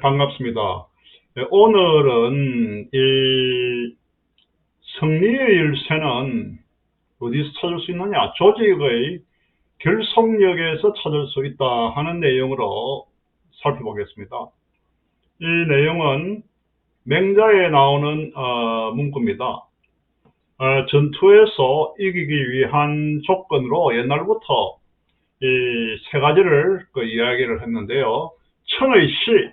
반갑습니다. 오늘은 이 승리의 열쇠는 어디서 찾을 수 있느냐? 조직의 결속력에서 찾을 수 있다 하는 내용으로 살펴보겠습니다. 이 내용은 맹자에 나오는 문구입니다. 전투에서 이기기 위한 조건으로 옛날부터 이 세 가지를 이야기를 했는데요. 천의 시,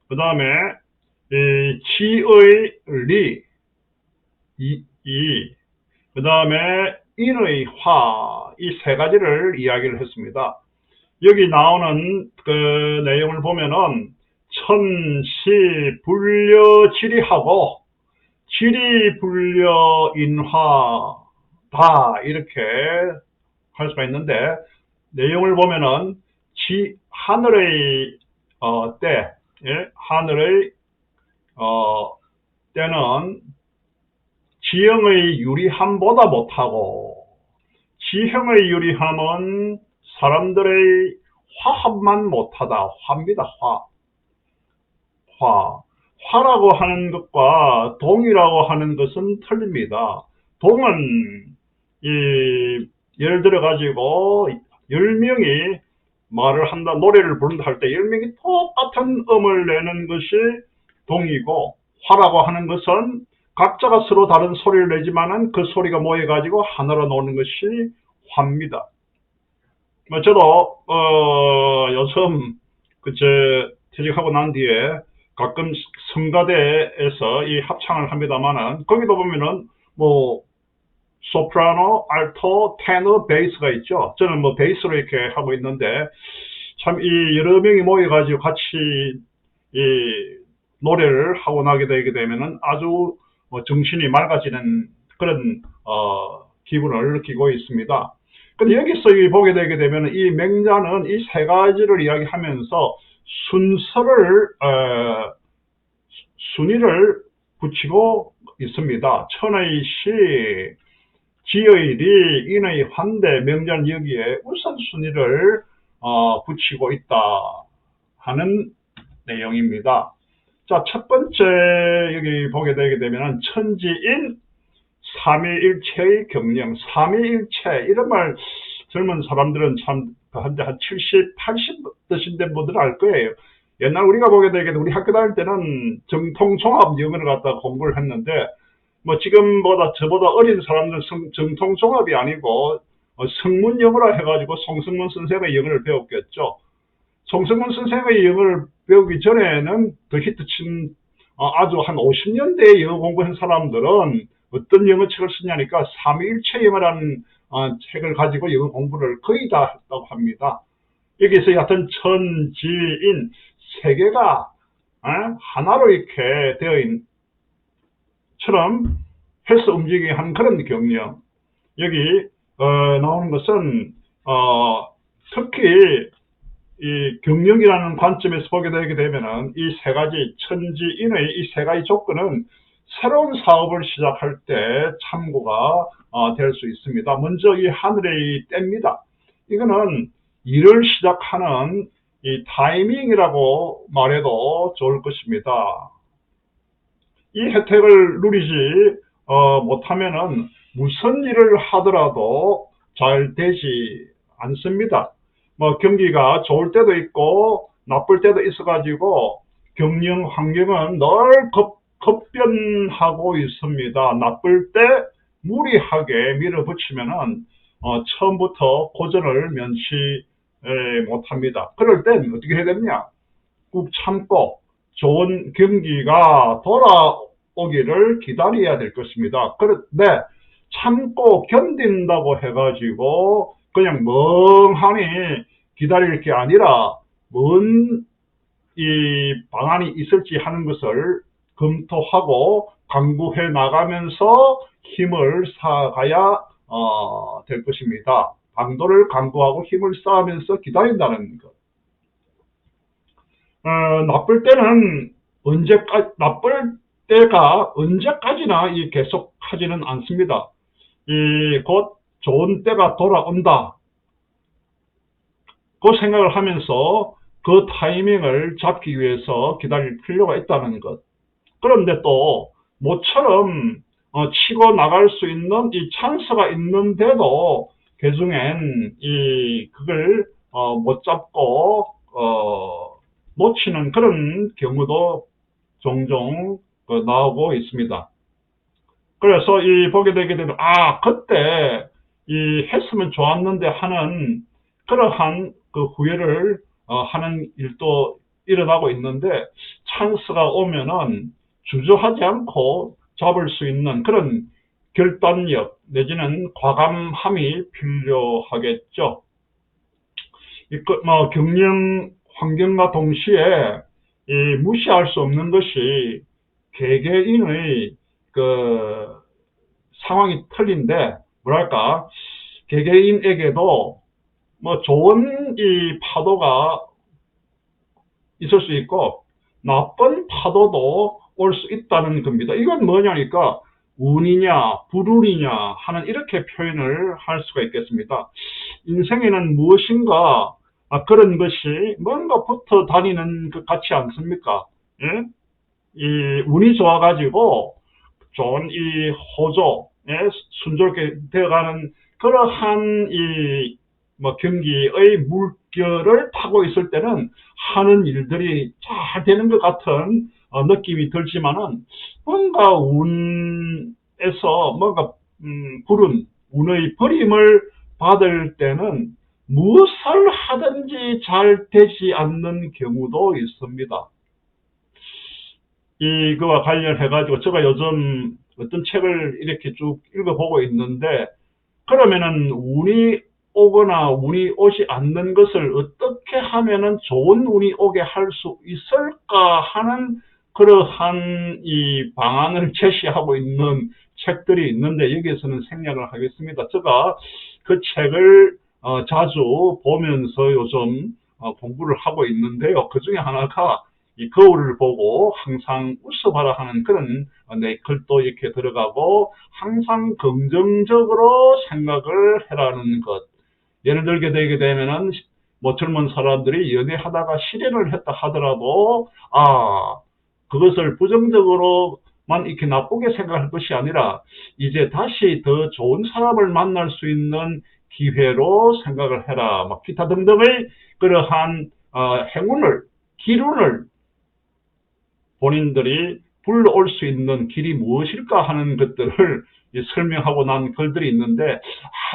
그 다음에 지의 리, 그 다음에 인의 화, 이 세 가지를 이야기를 했습니다. 여기 나오는 그 내용을 보면은 천시 불려 지리하고 지리 불려 인화다 이렇게 할 수가 있는데, 내용을 보면은 하늘의 때, 예? 하늘의 때는 지형의 유리함보다 못하고, 지형의 유리함은 사람들의 화합만 못하다. 화입니다. 화라고 하는 것과 동이라고 하는 것은 틀립니다. 동은 예를 들어 가지고 10명이 말을 한다, 노래를 부른다 할 때 10명이 똑같은 음을 내는 것이 동이고, 화라고 하는 것은 각자가 서로 다른 소리를 내지만은 그 소리가 모여 가지고 하나로 나오는 것이 화입니다. 저도 요즘 퇴직하고 난 뒤에 가끔 성가대에서 이 합창을 합니다만은, 거기도 보면은 소프라노, 알토, 테너, 베이스가 있죠. 저는 베이스로 이렇게 하고 있는데, 참 이 여러 명이 모여가지고 같이 이 노래를 하고 나게 되게 되면은 아주 정신이 맑아지는 그런 기분을 느끼고 있습니다. 근데 여기서 보게 되게 되면 이 맹자는 이 세 가지를 이야기하면서 순위를 붙이고 있습니다. 천의 시, 지의 리, 인의 환대, 명자는 여기에 우선순위를 붙이고 있다 하는 내용입니다. 자, 첫 번째 여기 보게 되게 되면 천지인 삼위일체의 경영, 삼위일체 이런 말 젊은 사람들은 참 한 70, 80 드신 분들은 알 거예요. 옛날 우리가 보게 되게 우리 학교 다닐 때는 정통종합 영어를 갖다가 공부를 했는데, 지금보다 저보다 어린 사람들은 정통종합이 아니고 성문 영어라 해가지고 송승문 선생의 영어를 배웠겠죠. 송승문 선생의 영어를 배우기 전에는 더 히트친 아주 한 50년대에 영어 공부한 사람들은 어떤 영어 책을 쓰냐니까 삼위일체 영어라는 책을 가지고 영어 공부를 거의 다 했다고 합니다. 여기서 하여튼 천지인 세 개가 하나로 이렇게 되어 있는 처럼 해서 움직이게 하는 그런 경영. 여기 나오는 것은 특히 이 경영이라는 관점에서 보게 되게 되면은 이 세 가지 천지인의 이 세 가지 조건은 새로운 사업을 시작할 때 참고가 될 수 있습니다. 먼저 이 하늘의 때입니다. 이거는 일을 시작하는 이 타이밍이라고 말해도 좋을 것입니다. 이 혜택을 누리지 못하면은 무슨 일을 하더라도 잘 되지 않습니다. 경기가 좋을 때도 있고 나쁠 때도 있어가지고 경영 환경은 늘 급변하고 있습니다. 나쁠 때 무리하게 밀어붙이면은 처음부터 고전을 면치 못합니다. 그럴 땐 어떻게 해야 되느냐? 꾹 참고 좋은 경기가 돌아오기를 기다려야 될 것입니다. 그런데 참고 견딘다고 해가지고 그냥 멍하니 기다릴 게 아니라 뭔 이 방안이 있을지 하는 것을 검토하고 강구해 나가면서 힘을 쌓아가야 될 것입니다. 방도를 강구하고 힘을 쌓으면서 기다린다는 것. 나쁠 때가 언제까지나 계속하지는 않습니다. 곧 좋은 때가 돌아온다. 그 생각을 하면서 그 타이밍을 잡기 위해서 기다릴 필요가 있다는 것. 그런데 또 모처럼 치고 나갈 수 있는 이 찬스가 있는데도 개중엔 그걸 못 잡고 놓치는 그런 경우도 종종 나오고 있습니다. 그래서 보게 되게 되면 그때 했으면 좋았는데 하는 그러한 그 후회를 하는 일도 일어나고 있는데, 찬스가 오면은 주저하지 않고 잡을 수 있는 그런 결단력 내지는 과감함이 필요하겠죠. 경영 환경과 동시에 무시할 수 없는 것이 개개인의 그 상황이 틀린데, 뭐랄까, 개개인에게도 좋은 파도가 있을 수 있고 나쁜 파도도 올 수 있다는 겁니다. 이건 뭐냐니까 운이냐 불운이냐 하는 이렇게 표현을 할 수가 있겠습니다. 인생에는 무엇인가 그런 것이 뭔가 붙어 다니는 것 같지 않습니까? 예? 운이 좋아가지고 좋은 호조, 순조롭게 되어가는 그러한 경기의 물결을 타고 있을 때는 하는 일들이 잘 되는 것 같은 느낌이 들지만은, 뭔가 운에서 뭔가 불운, 운의 버림을 받을 때는 무엇을 하든지 잘 되지 않는 경우도 있습니다. 이거와 관련해가지고 제가 요즘 어떤 책을 이렇게 쭉 읽어보고 있는데, 그러면은 운이 오거나 운이 오지 않는 것을 어떻게 하면은 좋은 운이 오게 할 수 있을까 하는 그러한 방안을 제시하고 있는 책들이 있는데, 여기에서는 생략을 하겠습니다. 제가 그 책을 자주 보면서 요즘 공부를 하고 있는데요. 그 중에 하나가 이 거울을 보고 항상 웃어봐라 하는 그런 내 글도 이렇게 들어가고, 항상 긍정적으로 생각을 해라는 것. 예를 들게 되게 되면은 젊은 사람들이 연애하다가 실연을 했다 하더라도 그것을 부정적으로만 이렇게 나쁘게 생각할 것이 아니라 이제 다시 더 좋은 사람을 만날 수 있는 기회로 생각을 해라. 기타 등등의 그러한 행운을, 기운을 본인들이 불러올 수 있는 길이 무엇일까 하는 것들을 설명하고 난 글들이 있는데,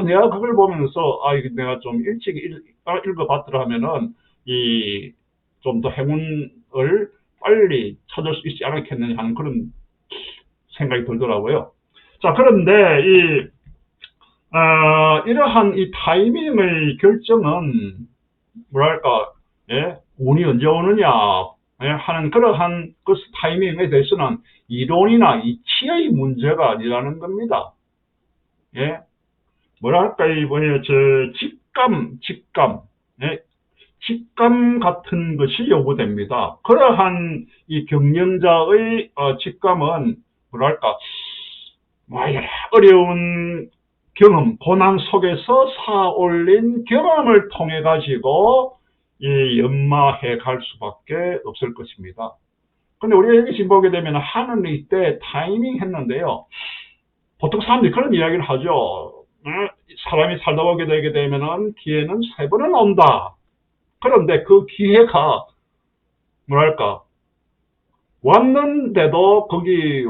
내가 그걸 보면서 이거 내가 좀 일찍 읽어봤더라 하면은 좀 더 행운을 빨리 찾을 수 있지 않겠느냐 하는 그런 생각이 들더라고요. 자, 그런데 이러한 타이밍의 결정은 뭐랄까, 운이 언제 오느냐 하는 그러한 그 타이밍에 대해서는 이론이나 이치의 문제가 아니라는 겁니다. 뭐랄까, 직감 같은 것이 요구됩니다. 그러한 경영자의 직감은 뭐랄까, 어려운 경험, 고난 속에서 쌓아올린 경험을 통해 가지고 연마해 갈 수밖에 없을 것입니다. 근데 우리가 여기 지금 보게 되면 하늘의 때 타이밍 했는데요. 보통 사람들이 그런 이야기를 하죠. 사람이 살다 보게 되게 되면은 기회는 3번은 온다. 그런데 그 기회가 뭐랄까, 왔는데도 거기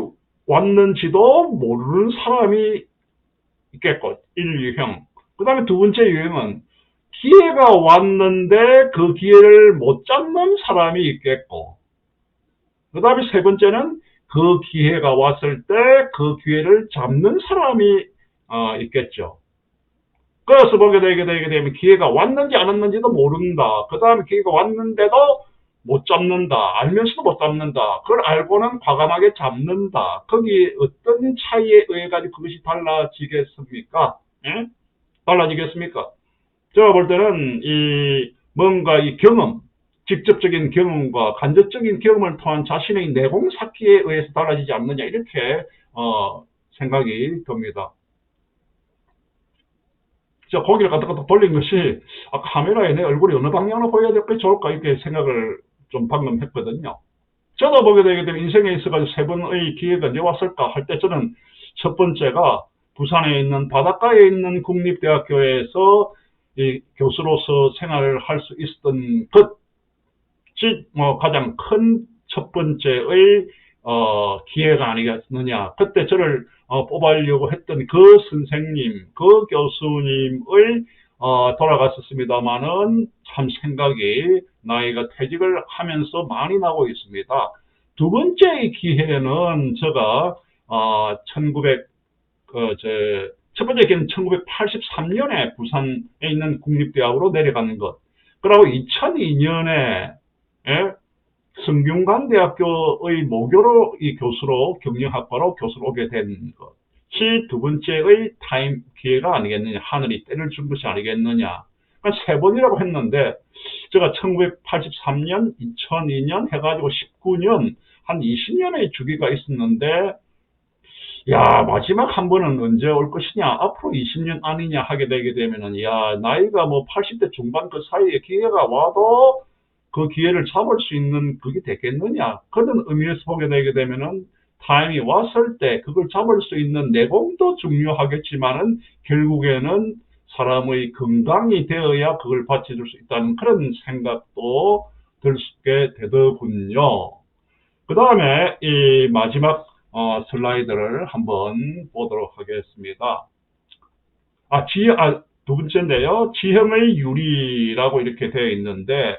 왔는지도 모르는 사람이 있겠고, 1 유형. 그 다음에 2번째 유형은 기회가 왔는데 그 기회를 못 잡는 사람이 있겠고, 그 다음에 3번째는 그 기회가 왔을 때 그 기회를 잡는 사람이 있겠죠. 그래서 보게 되게 되면 기회가 왔는지 안 왔는지도 모른다. 그 다음에 기회가 왔는데도 못 잡는다. 알면서도 못 잡는다. 그걸 알고는 과감하게 잡는다. 거기 어떤 차이에 의해 가지고 그것이 달라지겠습니까? 달라지겠습니까? 제가 볼 때는 뭔가 경험, 직접적인 경험과 간접적인 경험을 통한 자신의 내공 쌓기에 의해서 달라지지 않느냐, 이렇게 생각이 듭니다. 저 고개를 까딱까딱 돌린 것이, 카메라에 내 얼굴이 어느 방향으로 보여야 될까 좋을까, 이렇게 생각을 좀 방금 했거든요. 저도 보게 되게 되면 인생에 있어가지고 세 번의 기회가 언제 왔을까 할 때, 저는 첫 번째가 부산에 있는 바닷가에 있는 국립대학교에서 이 교수로서 생활을 할 수 있었던 것이 뭐 가장 큰 첫 번째의 기회가 아니겠느냐. 그때 저를 뽑으려고 했던 그 선생님, 그 교수님의 돌아갔었습니다마는 참 생각이 나이가 퇴직을 하면서 많이 나고 있습니다. 두 번째의 기회는 제가 1900, 첫 번째 기회는 1983년에 부산에 있는 국립대학으로 내려가는 것. 그리고 2002년에 성균관대학교의 모교로 이 교수로 경영학과로 교수로 오게 된 것이 두 번째의 타임 기회가 아니겠느냐. 하늘이 때를 준 것이 아니겠느냐. 그러니까 세 번이라고 했는데 제가 1983년, 2002년 해가지고 19년 한 20년의 주기가 있었는데, 야, 마지막 한 번은 언제 올 것이냐, 앞으로 20년 아니냐 하게 되게 되면은, 야, 나이가 뭐 80대 중반 그 사이에 기회가 와도 그 기회를 잡을 수 있는 그게 되겠느냐. 그런 의미에서 보게 되게 되면은, 타임이 왔을 때 그걸 잡을 수 있는 내공도 중요하겠지만은, 결국에는 사람의 건강이 되어야 그걸 받쳐줄 수 있다는 그런 생각도 들게 되더군요. 그 다음에 이 마지막 슬라이드를 한번 보도록 하겠습니다. 두 번째인데요. 지형의 유리라고 이렇게 되어 있는데,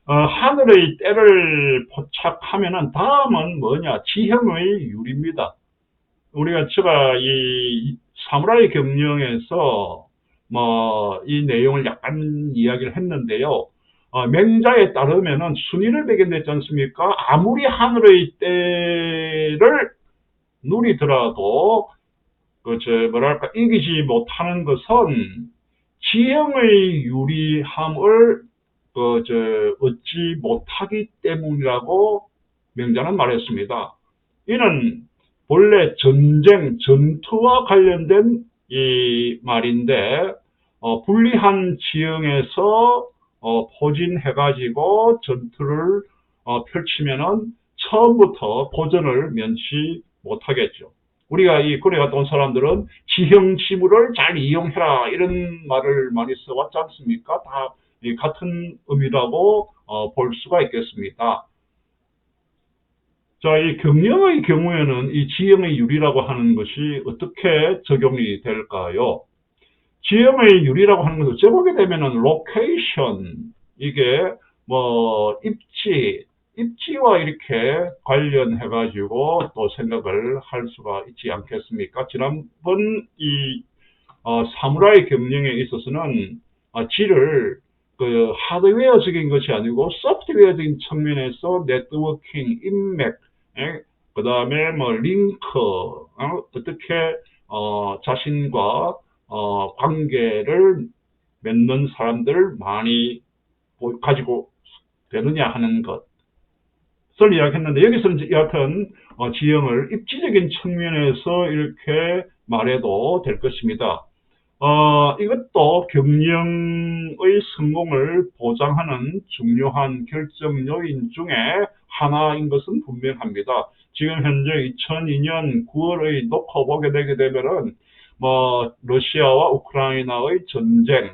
하늘의 때를 포착하면은 다음은 뭐냐? 지형의 유리입니다. 제가 이 사무라이 경영에서 뭐 이 내용을 약간 이야기를 했는데요. 맹자에 따르면은 순위를 매겨냈지 않습니까? 아무리 하늘의 때를 누리더라도 이기지 못하는 것은 지형의 유리함을 얻지 못하기 때문이라고 명자는 말했습니다. 이는 본래 전투와 관련된 이 말인데, 불리한 지형에서 포진해가지고 전투를 펼치면은 처음부터 고전을 면치 못하겠죠. 우리가 이 군에 갔다 온 사람들은 지형 지물을 잘 이용해라 이런 말을 많이 써왔지 않습니까? 다 같은 의미라고 볼 수가 있겠습니다. 자, 이 경영의 경우에는 이 지형의 유리라고 하는 것이 어떻게 적용이 될까요? 지형의 유리라고 하는 것을 어째보게 되면은 로케이션, 이게 뭐 입지와 이렇게 관련해가지고 또 생각을 할 수가 있지 않겠습니까? 지난번 이 사무라이 경영에 있어서는 지를 그 하드웨어적인 것이 아니고 소프트웨어적인 측면에서 네트워킹, 인맥, 그 다음에 뭐 링크, 어떻게 자신과 관계를 맺는 사람들을 많이 가지고 되느냐 하는 것을 이야기했는데, 여기서는 여하튼 지형을 입지적인 측면에서 이렇게 말해도 될 것입니다. 이것도 경영의 성공을 보장하는 중요한 결정 요인 중에 하나인 것은 분명합니다. 지금 현재 2002년 9월의 놓고 보게 되게 되면은 뭐 러시아와 우크라이나의 전쟁,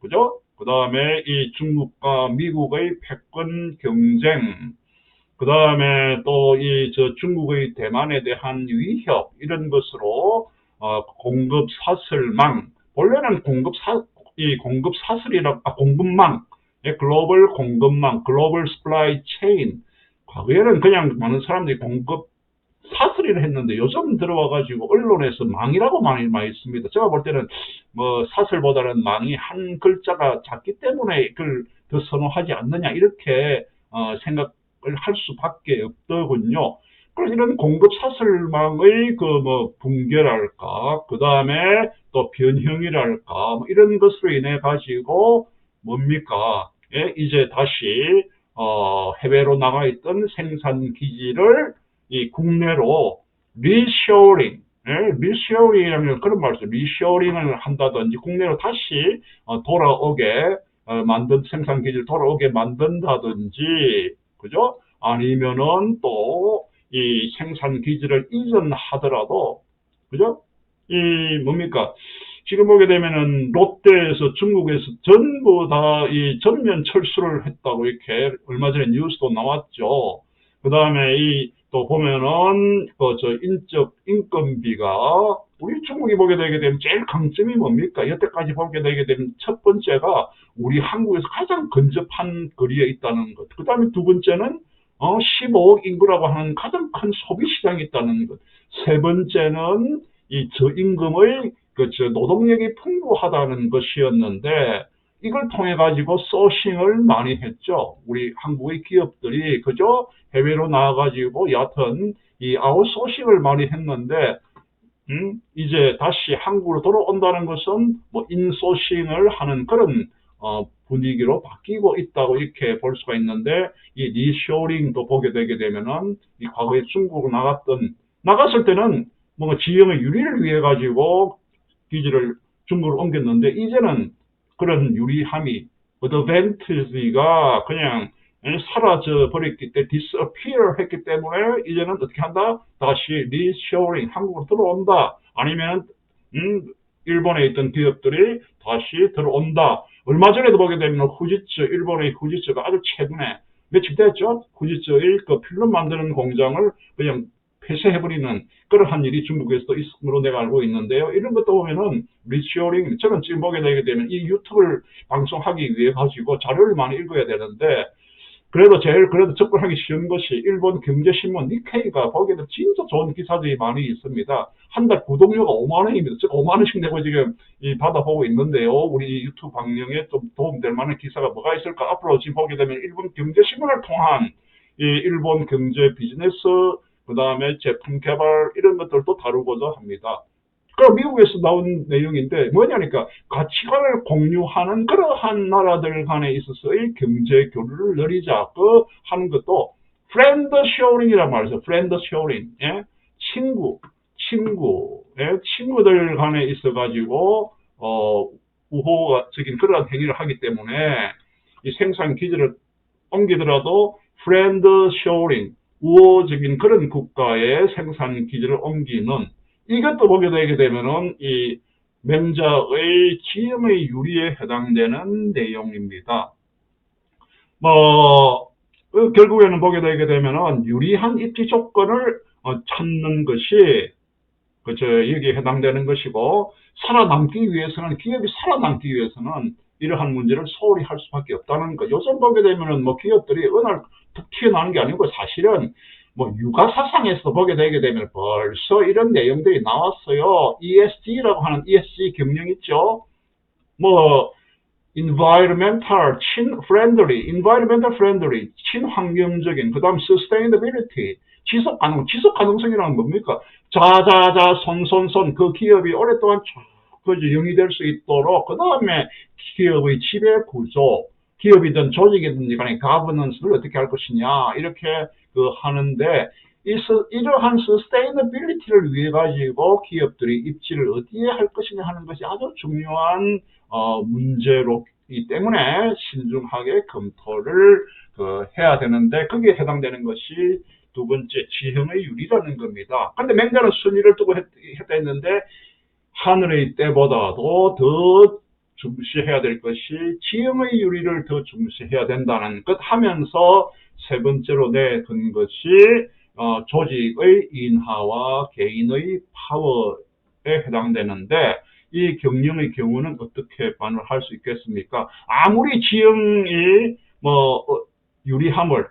그죠? 그 다음에 이 중국과 미국의 패권 경쟁, 그 다음에 또 중국의 대만에 대한 위협, 이런 것으로 공급 사슬망, 원래는 공급 사슬이라, 공급망, 글로벌 공급망, 글로벌 스플라이 체인. 과거에는 그냥 많은 사람들이 공급 사슬이라 했는데, 요즘 들어와가지고 언론에서 망이라고 많이 씁니다. 제가 볼 때는 뭐 사슬보다는 망이 한 글자가 작기 때문에 그걸 더 선호하지 않느냐, 이렇게 생각을 할 수밖에 없더군요. 그래서 이런 공급 사슬망의 붕괴랄까, 그 다음에 또 변형이랄까, 뭐 이런 것으로 인해 가지고 뭡니까? 이제 다시 해외로 나가 있던 생산 기지를 이 국내로 리쇼링, 예, 리쇼어링이라는 그런 말씀, 리쇼어링을 한다든지 국내로 다시 돌아오게 만든 생산 기지를 돌아오게 만든다든지, 그죠? 아니면은 또 이 생산 기지를 이전하더라도, 그죠? 이 뭡니까? 지금 보게 되면은 롯데에서 중국에서 전부 다 이 전면 철수를 했다고 이렇게 얼마 전에 뉴스도 나왔죠. 그 다음에 이 또 보면은 그 저 인적 인건비가 우리 중국이 보게 되게 되면 제일 강점이 뭡니까? 여태까지 보게 되게 되면 첫 번째가 우리 한국에서 가장 근접한 거리에 있다는 것. 그 다음에 두 번째는 15억 인구라고 하는 가장 큰 소비 시장이 있다는 것. 세 번째는 이 저임금의 저 노동력이 풍부하다는 것이었는데 이걸 통해 가지고 소싱을 많이 했죠. 우리 한국의 기업들이 그저 해외로 나와가지고 여하튼 이 아웃소싱을 많이 했는데 이제 다시 한국으로 돌아온다는 것은 뭐 인소싱을 하는 그런 분위기로 바뀌고 있다고 이렇게 볼 수가 있는데 이 리쇼링도 보게 되게 되면은 이 과거에 중국으로 나갔을 때는 뭔가 지형의 유리를 위해 가지고 기지를 중국으로 옮겼는데 이제는 그런 유리함이 어드밴티지가 그냥 사라져 버렸기 때문에 disappear 했기 때문에 이제는 어떻게 한다? 다시 리쇼링 한국으로 들어온다. 아니면 일본에 있던 기업들이 다시 들어온다. 얼마 전에도 보게 되면 후지츠 일본의 후지츠가 아주 최근에 며칠 됐죠? 후지츠의 그 필름 만드는 공장을 그냥 폐쇄해버리는 그러한 일이 중국에서도 있음으로 내가 알고 있는데요. 이런 것도 보면은 리쇼링 저는 지금 보게 되게 되면 이 유튜브를 방송하기 위해 가지고 자료를 많이 읽어야 되는데 그래도 제일 그래도 접근하기 쉬운 것이 일본 경제신문 니케이가 보기에도 진짜 좋은 기사들이 많이 있습니다. 한 달 구독료가 5만 원입니다. 즉 5만 원씩 내고 지금 받아보고 있는데요. 우리 유튜브 방송에 좀 도움될 만한 기사가 뭐가 있을까? 앞으로 지금 보게 되면 일본 경제신문을 통한 이 일본 경제 비즈니스 그 다음에 제품 개발 이런 것들도 다루고자 합니다. 그 미국에서 나온 내용인데 뭐냐니까 가치관을 공유하는 그러한 나라들 간에 있어서의 경제 교류를 늘리자고 하는 것도 프렌드 쇼링이란 말이죠. 프렌드 쇼링. 예? 친구들 간에 있어 가지고 우호적인 그러한 행위를 하기 때문에 이 생산 기지를 옮기더라도 프렌드 쇼링 우호적인 그런 국가의 생산 기지를 옮기는 이것도 보게 되게 되면은 이 맹자의 지형의 유리에 해당되는 내용입니다. 뭐 결국에는 보게 되게 되면은 유리한 입지 조건을 찾는 것이 그저 여기에 해당되는 것이고 살아남기 위해서는 기업이 살아남기 위해서는 이러한 문제를 소홀히 할 수밖에 없다는 거. 요즘 보게 되면은 뭐 기업들이 어느 날 툭 튀어나오는 게 아니고 사실은 뭐 육아사상에서 보게 되게 되면 벌써 이런 내용들이 나왔어요. ESG라고 하는 ESG 경영 있죠. 뭐 environmental environmental friendly 친환경적인 그다음 sustainability 지속 가능성이라는 뭡니까? 자자자 손손손 그 기업이 오랫동안 쭉 영위될 수 있도록 그다음에 기업의 지배 구조 기업이든 조직이든 간에 가버넌스를 어떻게 할 것이냐 이렇게 하는데 이러한 서스테이너빌리티를 위해 가지고 기업들이 입지를 어디에 할 것이냐 하는 것이 아주 중요한 문제로기 때문에 신중하게 검토를 해야 되는데 거기에 해당되는 것이 두 번째 지형의 유리라는 겁니다. 근데 맹자는 순위를 두고 했다 했는데 하늘의 때보다도 더 중시해야 될 것이 지형의 유리를 더 중시해야 된다는 것 하면서 세 번째로 내건 것이 조직의 인하와 개인의 파워에 해당되는데 이 경영의 경우는 어떻게 반응할 수 있겠습니까? 아무리 지형이 유리함을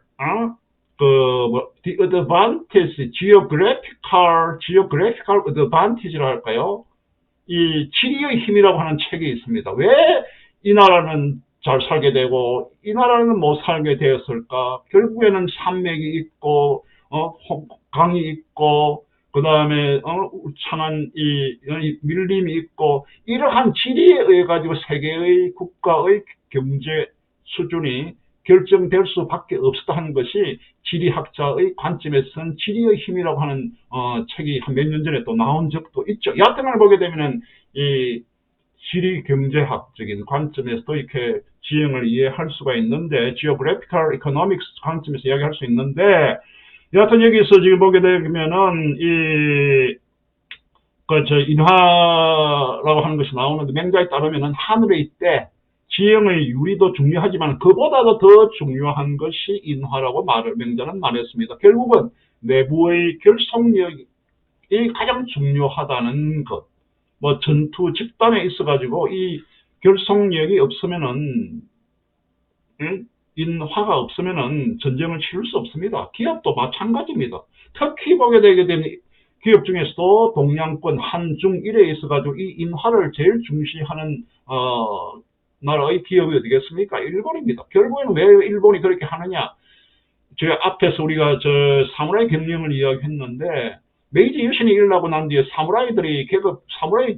the advantage, geographical advantage라 할까요? 이 지리의 힘이라고 하는 책이 있습니다. 왜 이 나라는 잘 살게 되고 이 나라는 못 살게 되었을까? 결국에는 산맥이 있고 강이 있고 그 다음에 우창한 이 밀림이 있고 이러한 지리에 의해 가지고 세계의 국가의 경제 수준이 결정될 수밖에 없었다 하는 것이 지리학자의 관점에서는 지리의 힘이라고 하는 책이 한 몇 년 전에 또 나온 적도 있죠. 여하튼간에 보게 되면은 이 지리 경제학적인 관점에서도 이렇게 지형을 이해할 수가 있는데, geographical economics 관점에서 이야기할 수 있는데, 여하튼 여기서 지금 보게 되면은 인화라고 하는 것이 나오는데, 맹자에 따르면은 하늘의 때 지형의 유리도 중요하지만 그보다도 더 중요한 것이 인화라고 맹자는 말했습니다. 결국은 내부의 결속력이 가장 중요하다는 것. 뭐 전투 집단에 있어가지고 이 결속력이 없으면은, 인화가 없으면은 전쟁을 치를 수 없습니다. 기업도 마찬가지입니다. 특히 보게 되게 되면 기업 중에서도 동양권 한중 일에 있어가지고 이 인화를 제일 중시하는 나라의 기업이 어디겠습니까? 일본입니다. 결국에는 왜 일본이 그렇게 하느냐? 제가 앞에서 우리가 사무라이 경영을 이야기했는데, 메이지 유신이 일어나고 난 뒤에 사무라이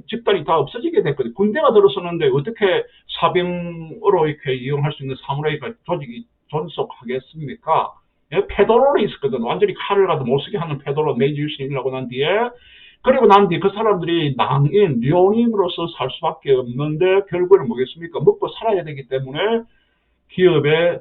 집단이 다 없어지게 됐거든요. 군대가 들어섰는데 어떻게 사병으로 이렇게 이용할 수 있는 사무라이가 조직이 존속하겠습니까? 예, 페도로이 있었거든. 완전히 칼을 가도 못 쓰게 하는 페도로, 메이지 유신이 일어나고 난 뒤에. 그리고 난 뒤에 그 사람들이 낭인, 료님으로서 살 수밖에 없는데, 결국에는 뭐겠습니까? 먹고 살아야 되기 때문에 기업에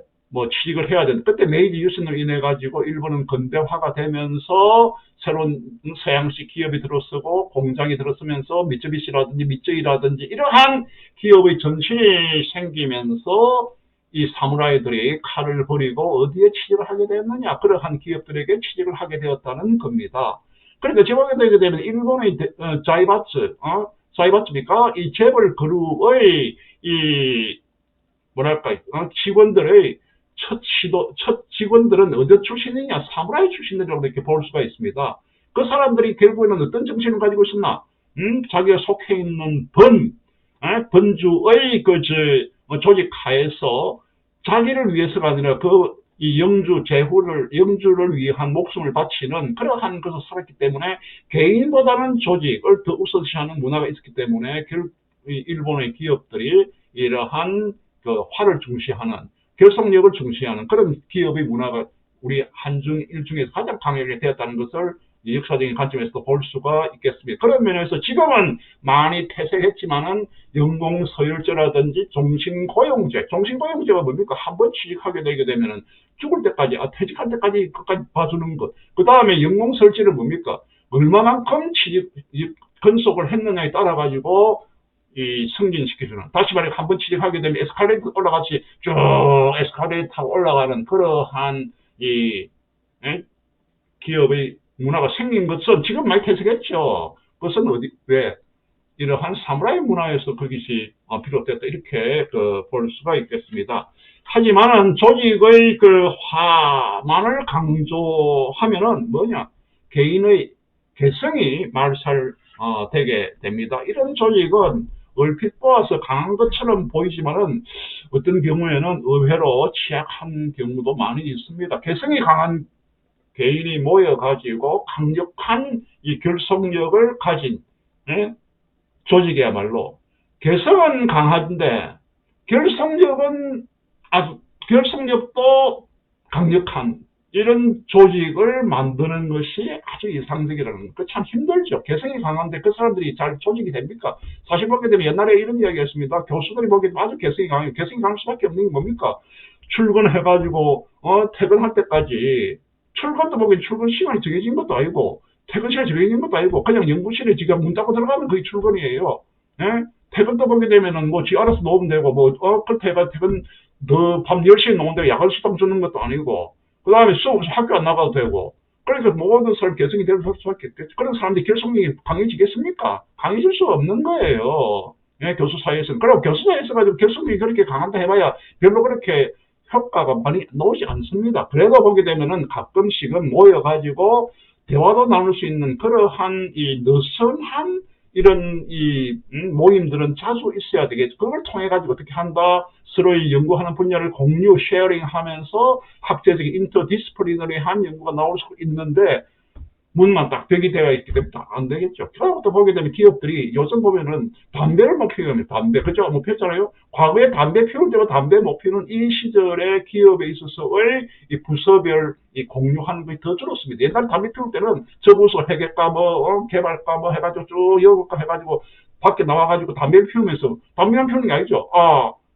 취직을 해야 되는. 그때 메이지 유신으로 인해 가지고 일본은 근대화가 되면서 새로운 서양식 기업이 들어서고 공장이 들어서면서 미쯔비시라든지 미쯔이라든지 이러한 기업의 전신이 생기면서 이 사무라이들이 칼을 버리고 어디에 취직을 하게 되었느냐? 그러한 기업들에게 취직을 하게 되었다는 겁니다. 그러니까 제목에 되게 되면 일본의 자이바츠입니까? 이 재벌 그룹의 직원들의 첫 직원들은 어디 출신이냐? 사무라이 출신들이라고 이렇게 볼 수가 있습니다. 그 사람들이 결국에는 어떤 정신을 가지고 있었나? 자기가 속해 있는 번주의 조직 하에서 자기를 위해서가 아니라 이 영주를 위한 목숨을 바치는 그러한 것을 살았기 때문에 개인보다는 조직을 더 우선시하는 문화가 있었기 때문에 일본의 기업들이 이러한 화를 중시하는, 결속력을 중시하는 그런 기업의 문화가 우리 한중 일중에서 가장 강하게 되었다는 것을 역사적인 관점에서도 볼 수가 있겠습니다. 그런 면에서 지금은 많이 퇴색했지만은 연공서열제라든지 종신고용제가 뭡니까? 한번 취직하게 되게 되면은 죽을 때까지, 퇴직할 때까지 끝까지 봐주는 것. 그 다음에 연공서열제는 뭡니까? 얼마만큼 근속을 했느냐에 따라 가지고 승진시켜주는, 다시 말해 한번 취직하게 되면 에스컬레이터 올라같이 쭉 에스컬레이터 타고 올라가는 그러한 기업의 문화가 생긴 것은 지금 많이 퇴색했죠. 그것은 왜? 이러한 사무라이 문화에서 그것이 비롯됐다, 이렇게 볼 수가 있겠습니다. 하지만은 조직의 화만을 강조하면은 뭐냐? 개인의 개성이 말살되게 됩니다. 이런 조직은 얼핏 보아서 강한 것처럼 보이지만은 어떤 경우에는 의외로 취약한 경우도 많이 있습니다. 개성이 강한 개인이 모여가지고 강력한 이 결속력을 가진 조직이야말로, 개성은 강한데 결속력도 강력한 이런 조직을 만드는 것이 아주 이상적이라는 거. 참 힘들죠. 개성이 강한데 그 사람들이 잘 조직이 됩니까? 사실 보게 되면 옛날에 이런 이야기 했습니다. 교수들이 보기에는 아주 개성이 강해요. 개성이 강할 수밖에 없는 게 뭡니까? 출근해가지고 퇴근할 때까지, 출근도 보기엔 출근 시간이 정해진 것도 아니고 퇴근 시간이 정해진 것도 아니고 그냥 연구실에 지가 문 닫고 들어가면 그게 출근이에요. 예? 퇴근도 보게 되면은 지 알아서 놓으면 되고 퇴근 밤 10시에 놓은데 야간 수당 주는 것도 아니고, 그 다음에 학교 안 나가도 되고, 그러니까 모든 사람 개성이 될 수밖에 없겠죠. 그런 사람들이 결속력이 강해지겠습니까? 강해질 수 없는 거예요. 예, 교수 사이에서는. 그리고 교수 사이에서 가지고 결속력이 그렇게 강한다 해봐야 별로 그렇게 효과가 많이 나오지 않습니다. 그래도 보게 되면은 가끔씩은 모여가지고 대화도 나눌 수 있는 그러한 느슨한 이런 모임들은 자주 있어야 되겠죠. 그걸 통해 가지고 어떻게 한다? 서로의 연구하는 분야를 공유, 쉐어링 하면서 학제적인 인터디스플리너리한 연구가 나올 수 있는데, 문만 딱 벽이 되어 있기 때문에 안 되겠죠. 그러부터 보게 되면 기업들이 요즘 보면은 담배를 못 피우면 담배, 그죠? 못 폈잖아요. 과거에 담배 피울 때가 담배 못 피우는 이 시절에 기업에 있어서의 이 부서별 이 공유하는 것이 더 줄었습니다. 옛날에 담배 피울 때는 저 부서 회계과 개발과 해가지고 쭉 연구과 해가지고 밖에 나와가지고 담배를 피우면서 담배만 피우는 게 아니죠.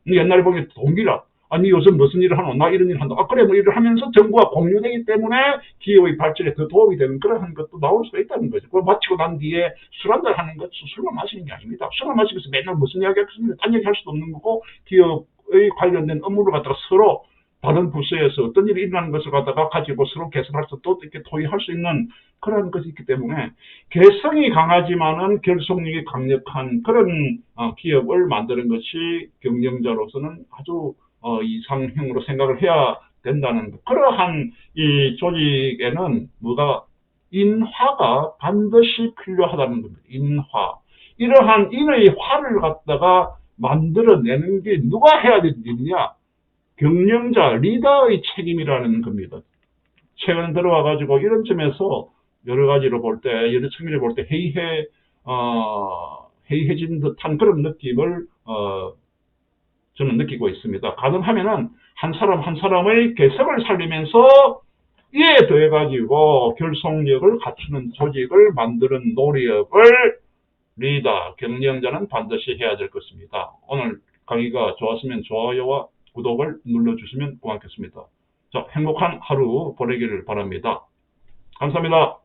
옛날에 보면 동기라. 아니 요즘 무슨 일을 하노? 나 이런 일 한다. 그래 뭐 일을 하면서 정부와 공유되기 때문에 기업의 발전에 더 도움이 되는 그런 것도 나올 수가 있다는 거죠. 그걸 마치고 난 뒤에 술 한잔 하는 것도 술만 마시는 게 아닙니다. 술을 마시면서 맨날 무슨 이야기 하겠습니까? 딴 얘기 할 수도 없는 거고 기업의 관련된 업무를 갖다가 서로 다른 부서에서 어떤 일이 일어나는 것을 갖다가 가지고 서로 개선할 수 또 이렇게 토의할 수 있는 그런 것이 있기 때문에 개성이 강하지만은 결속력이 강력한 그런 기업을 만드는 것이 경영자로서는 아주 이상형으로 생각을 해야 된다는 그러한 이 조직에는 뭐가 인화가 반드시 필요하다는 겁니다. 인화. 이러한 인의 화를 갖다가 만들어내는 게 누가 해야 되는 일이냐? 경영자, 리더의 책임이라는 겁니다. 최근 들어와가지고 이런 점에서 여러 가지로 볼 때, 여러 측면을 볼 때 해이해진 듯한 그런 느낌을, 저는 느끼고 있습니다. 가능하면은 한 사람 한 사람의 개성을 살리면서 이에 더해가지고 결속력을 갖추는 조직을 만드는 노력을 리더, 경영자는 반드시 해야 될 것입니다. 오늘 강의가 좋았으면 좋아요와 구독을 눌러주시면 고맙겠습니다. 자, 행복한 하루 보내기를 바랍니다. 감사합니다.